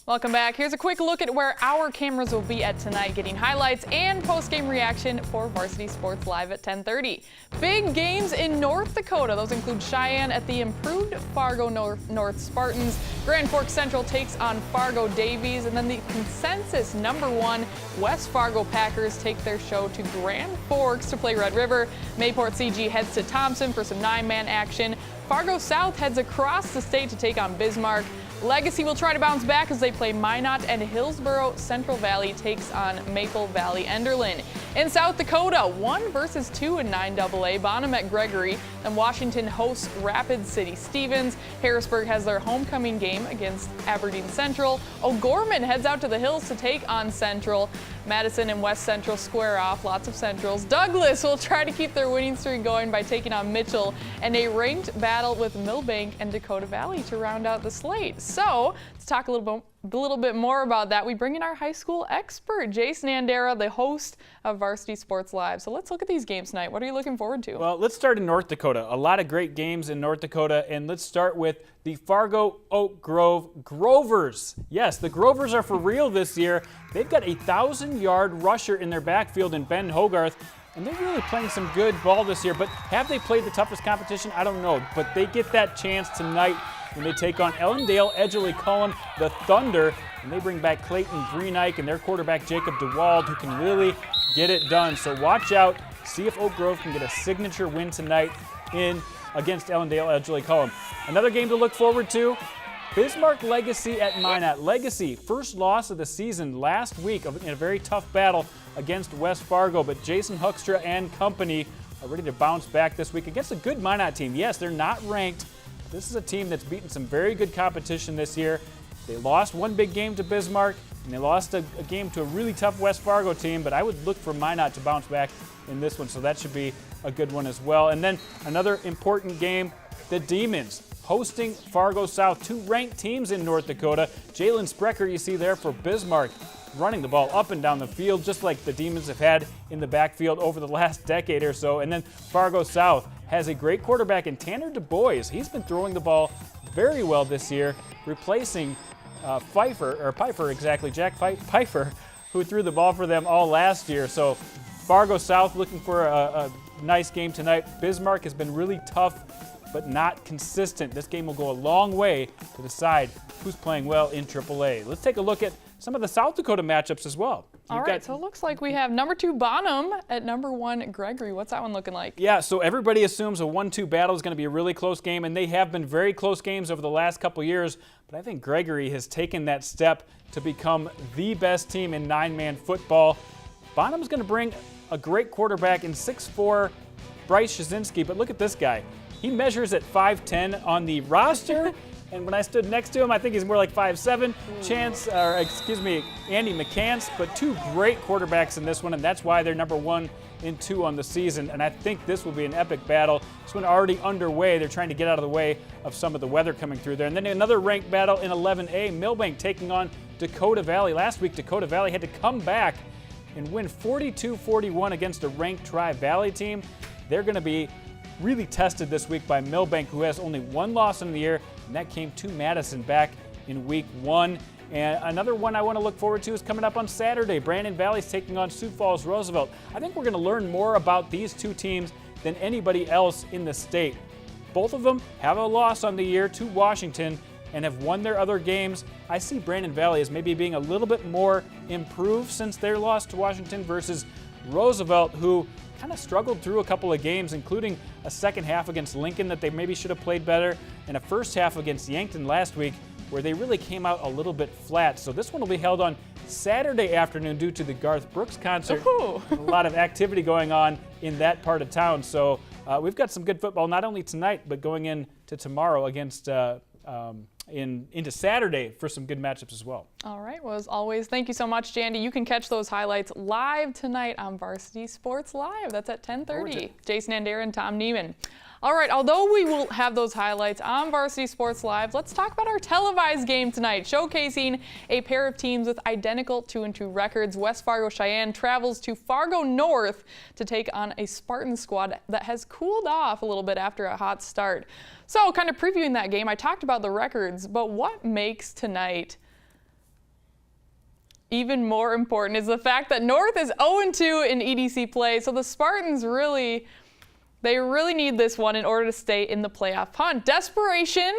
Welcome back. Here's a quick look at where our cameras will be at tonight, getting highlights and post-game reaction for Varsity Sports Live at 10:30. Big games in North Dakota. Those include Cheyenne at the improved Fargo North Spartans. Grand Forks Central takes on Fargo Davies, and then the consensus #1 West Fargo Packers take their show to Grand Forks to play Red River. Mayport CG heads to Thompson for some 9-man action. Fargo South heads across the state to take on Bismarck. Legacy will try to bounce back as they play Minot, and Hillsboro Central Valley takes on Maple Valley Enderlin. In South Dakota, 1 versus 2 in 9AA, Bonham at Gregory, then Washington hosts Rapid City Stevens. Harrisburg has their homecoming game against Aberdeen Central. O'Gorman heads out to the Hills to take on Central. Madison and West Central square off, lots of Centrals. Douglas will try to keep their winning streak going by taking on Mitchell, and a ranked battle with Millbank and Dakota Valley to round out the slate. So, to talk a little bit more about that, we bring in our high school expert, Jason Andera, the host of Varsity Sports Live. So let's look at these games tonight. What are you looking forward to? Well, let's start in North Dakota. A lot of great games in North Dakota, and let's start with the Fargo Oak Grove Grovers. Yes, the Grovers are for real this year. They've got a 1,000-yard rusher in their backfield in Ben Hogarth, and they're really playing some good ball this year. But have they played the toughest competition? I don't know, but they get that chance tonight when they take on Ellendale Edgerly Cullen, the Thunder, and they bring back Clayton Greenike and their quarterback Jacob DeWald, who can really get it done. So watch out, see if Oak Grove can get a signature win tonight against Ellendale Edgerly Cullen. Another game to look forward to, Bismarck Legacy at Minot. Legacy, first loss of the season last week in a very tough battle against West Fargo, but Jason Huckstra and company are ready to bounce back this week against a good Minot team. Yes, they're not ranked. This is a team that's beaten some very good competition this year. They lost one big game to Bismarck, and they lost a game to a really tough West Fargo team, but I would look for Minot to bounce back in this one, so that should be a good one as well. And then another important game, the Demons hosting Fargo South, 2 ranked teams in North Dakota. Jalen Sprecher, you see there for Bismarck, running the ball up and down the field, just like the Demons have had in the backfield over the last decade or so. And then Fargo South has a great quarterback in Tanner DuBois. He's been throwing the ball very well this year, replacing Jack Pfeiffer, who threw the ball for them all last year. So Fargo South looking for a nice game tonight. Bismarck has been really tough, but not consistent. This game will go a long way to decide who's playing well in AAA. Let's take a look at some of the South Dakota matchups as well. All right, so it looks like we have #2 Bonham at #1 Gregory. What's that one looking like? Yeah, so everybody assumes a 1-2 battle is going to be a really close game, and they have been very close games over the last couple years, but I think Gregory has taken that step to become the best team in 9-man football. Bonham's going to bring a great quarterback in 6'4", Bryce Shazinski, but look at this guy. He measures at 5'10" on the roster, and when I stood next to him, I think he's more like 5'7". Andy McCants, but 2 great quarterbacks in this one, and that's why they're #1 and 2 on the season. And I think this will be an epic battle. This one already underway. They're trying to get out of the way of some of the weather coming through there. And then another ranked battle in 11A, Millbank taking on Dakota Valley. Last week, Dakota Valley had to come back and win 42-41 against a ranked Tri-Valley team. They're going to be really tested this week by Millbank, who has only 1 loss in the year, and that came to Madison back in week 1. And another one I want to look forward to is coming up on Saturday. Brandon Valley's taking on Sioux Falls Roosevelt. I think we're going to learn more about these 2 teams than anybody else in the state. Both of them have a loss on the year to Washington and have won their other games. I see Brandon Valley as maybe being a little bit more improved since their loss to Washington versus Roosevelt, who kind of struggled through a couple of games, including a second half against Lincoln that they maybe should have played better, and a first half against Yankton last week where they really came out a little bit flat. So this one will be held on Saturday afternoon due to the Garth Brooks concert. A lot of activity going on in that part of town. So we've got some good football, not only tonight, but going into tomorrow against into Saturday for some good matchups as well. All right, well, as always, thank you so much, Jandy. You can catch those highlights live tonight on Varsity Sports Live. That's at 10:30. Jason Andera and Tom Neiman. All right, although we will have those highlights on Varsity Sports Live, let's talk about our televised game tonight, showcasing a pair of teams with identical 2-2 records. West Fargo Cheyenne travels to Fargo North to take on a Spartan squad that has cooled off a little bit after a hot start. So kind of previewing that game, I talked about the records, but what makes tonight even more important is the fact that North is 0-2 in EDC play, so the Spartans really need this one in order to stay in the playoff hunt. Desperation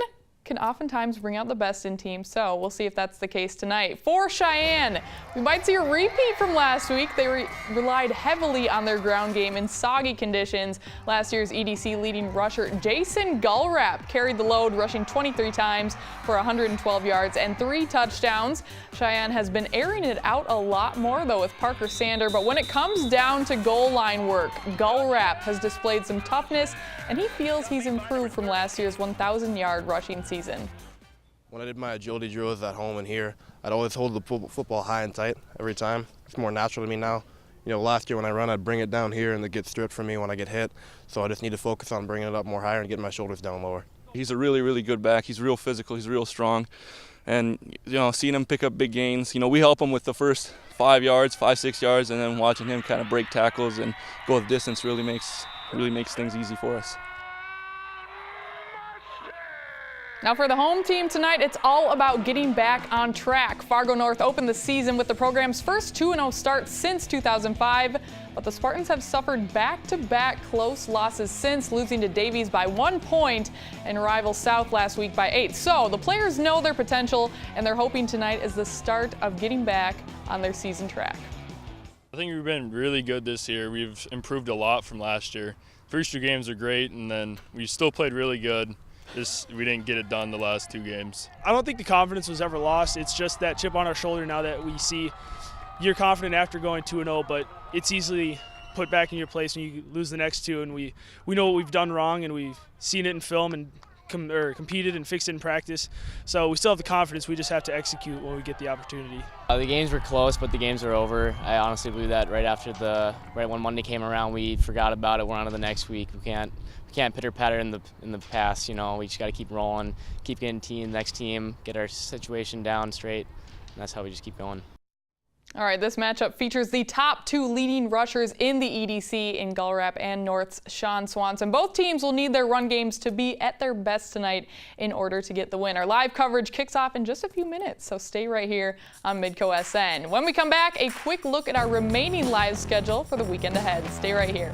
can oftentimes bring out the best in teams, so we'll see if that's the case tonight. For Cheyenne, we might see a repeat from last week. They relied heavily on their ground game in soggy conditions. Last year's EDC leading rusher Jason Gullrap carried the load, rushing 23 times for 112 yards and 3 touchdowns. Cheyenne has been airing it out a lot more, though, with Parker Sander, but when it comes down to goal line work, Gullrap has displayed some toughness, and he feels he's improved from last year's 1,000-yard rushing season. When I did my agility drills at home and here, I'd always hold the football high and tight every time. It's more natural to me now. You know, last year when I run, I'd bring it down here and it gets stripped from me when I get hit. So I just need to focus on bringing it up more higher and getting my shoulders down lower. He's a really, really good back. He's real physical. He's real strong. And, you know, seeing him pick up big gains, you know, we help him with the first 5 yards, 5-6 yards, and then watching him kind of break tackles and go the distance really makes things easy for us. Now for the home team tonight, it's all about getting back on track. Fargo North opened the season with the program's first 2-0 start since 2005, but the Spartans have suffered back-to-back close losses since, losing to Davies by 1 point and rival South last week by 8. So the players know their potential, and they're hoping tonight is the start of getting back on their season track. I think we've been really good this year. We've improved a lot from last year. First 2 games are great, and then we still played really good. We didn't get it done the last 2 games. I don't think the confidence was ever lost. It's just that chip on our shoulder now that we see you're confident after going 2-0, but it's easily put back in your place when you lose the next 2. And we know what we've done wrong, and we've seen it in film and competed and fixed it in practice. So we still have the confidence. We just have to execute when we get the opportunity. The games were close, but the games are over. I honestly believe that right when Monday came around, we forgot about it. We're on to the next week. We can't pitter-patter in the past. You know, we just got to keep rolling, keep getting next team, get our situation down straight, and that's how we just keep going. All right, this matchup features the top 2 leading rushers in the EDC in Gullrap and North's Sean Swanson. Both teams will need their run games to be at their best tonight in order to get the win. Our live coverage kicks off in just a few minutes, so stay right here on Midco SN. When we come back, a quick look at our remaining live schedule for the weekend ahead. Stay right here.